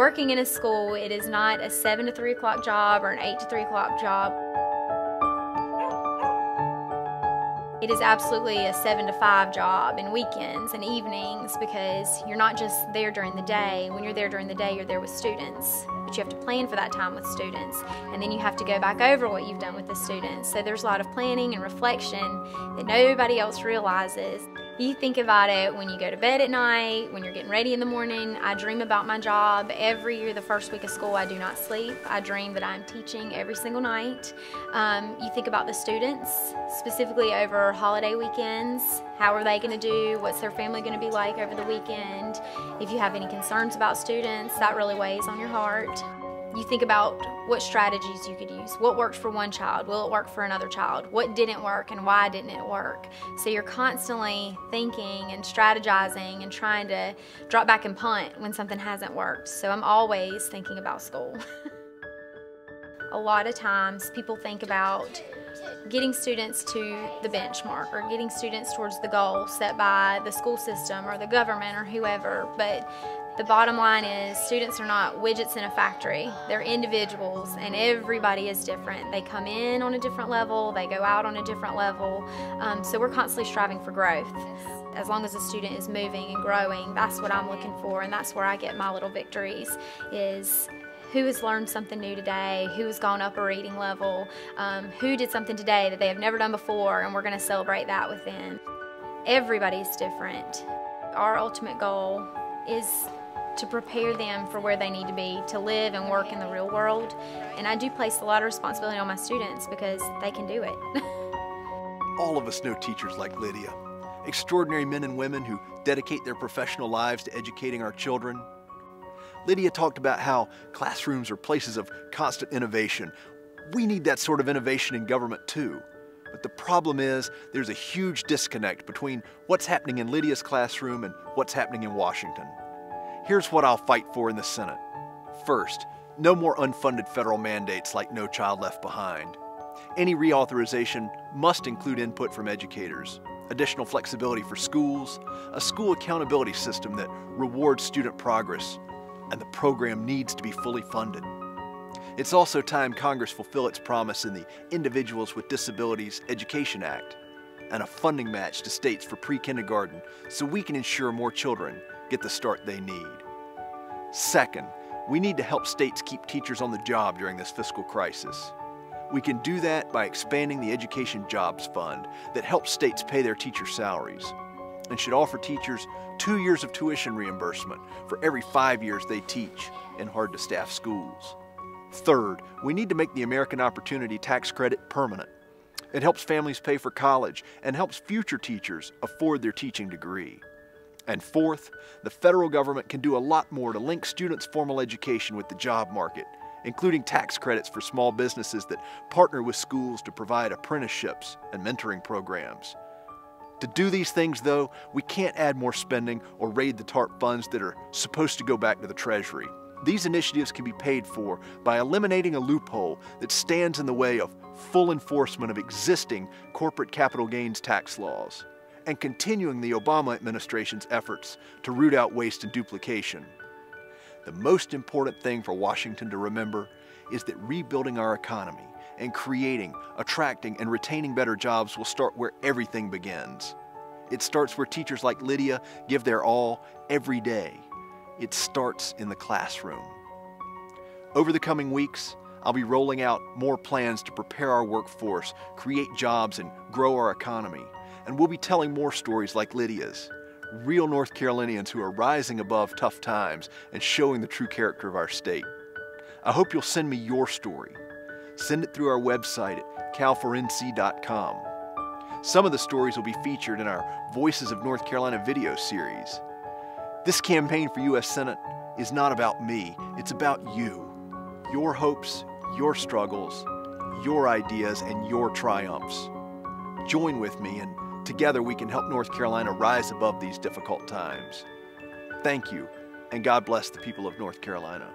Working in a school, it is not a 7 to 3 o'clock job or an 8 to 3 o'clock job. It is absolutely a 7 to 5 job and weekends and evenings, because you're not just there during the day. When you're there during the day, you're there with students, but you have to plan for that time with students, and then you have to go back over what you've done with the students. So there's a lot of planning and reflection that nobody else realizes. You think about it when you go to bed at night, when you're getting ready in the morning. I dream about my job. Every year, the first week of school, I do not sleep. I dream that I'm teaching every single night. You think about the students, specifically over holiday weekends. How are they going to do? What's their family going to be like over the weekend? If you have any concerns about students, that really weighs on your heart. You think about what strategies you could use. What worked for one child? Will it work for another child? What didn't work and why didn't it work? So you're constantly thinking and strategizing and trying to drop back and punt when something hasn't worked. So I'm always thinking about school. A lot of times people think about getting students to the benchmark or getting students towards the goal set by the school system or the government or whoever, but the bottom line is students are not widgets in a factory. They're individuals, and everybody is different. They come in on a different level, they go out on a different level, so we're constantly striving for growth. As long as a student is moving and growing, that's what I'm looking for, and that's where I get my little victories, is who has learned something new today, who has gone up a reading level, who did something today that they have never done before, and we're going to celebrate that with them. Everybody's different. Our ultimate goal is to prepare them for where they need to be, to live and work in the real world. And I do place a lot of responsibility on my students because they can do it. All of us know teachers like Lydia, extraordinary men and women who dedicate their professional lives to educating our children. Lydia talked about how classrooms are places of constant innovation. We need that sort of innovation in government too. But the problem is there's a huge disconnect between what's happening in Lydia's classroom and what's happening in Washington. Here's what I'll fight for in the Senate. First, no more unfunded federal mandates like No Child Left Behind. Any reauthorization must include input from educators, additional flexibility for schools, a school accountability system that rewards student progress, and the program needs to be fully funded. It's also time Congress fulfill its promise in the Individuals with Disabilities Education Act and a funding match to states for pre-kindergarten so we can ensure more children get the start they need. Second, we need to help states keep teachers on the job during this fiscal crisis. We can do that by expanding the Cunningham Jobs Fund that helps states pay their teacher salaries and should offer teachers 2 years of tuition reimbursement for every 5 years they teach in hard-to-staff schools. Third, we need to make the American Opportunity Tax Credit permanent. It helps families pay for college and helps future teachers afford their teaching degree. And fourth, the federal government can do a lot more to link students' formal education with the job market, including tax credits for small businesses that partner with schools to provide apprenticeships and mentoring programs. To do these things, though, we can't add more spending or raid the TARP funds that are supposed to go back to the Treasury. These initiatives can be paid for by eliminating a loophole that stands in the way of full enforcement of existing corporate capital gains tax laws, and continuing the Obama administration's efforts to root out waste and duplication. The most important thing for Washington to remember is that rebuilding our economy and creating, attracting, and retaining better jobs will start where everything begins. It starts where teachers like Lydia give their all every day. It starts in the classroom. Over the coming weeks, I'll be rolling out more plans to prepare our workforce, create jobs, and grow our economy. And we'll be telling more stories like Lydia's, real North Carolinians who are rising above tough times and showing the true character of our state. I hope you'll send me your story. Send it through our website at cal4nc.com. Some of the stories will be featured in our Voices of North Carolina video series. This campaign for U.S. Senate is not about me, it's about you. Your hopes, your struggles, your ideas, and your triumphs. Join with me, and together we can help North Carolina rise above these difficult times. Thank you, and God bless the people of North Carolina.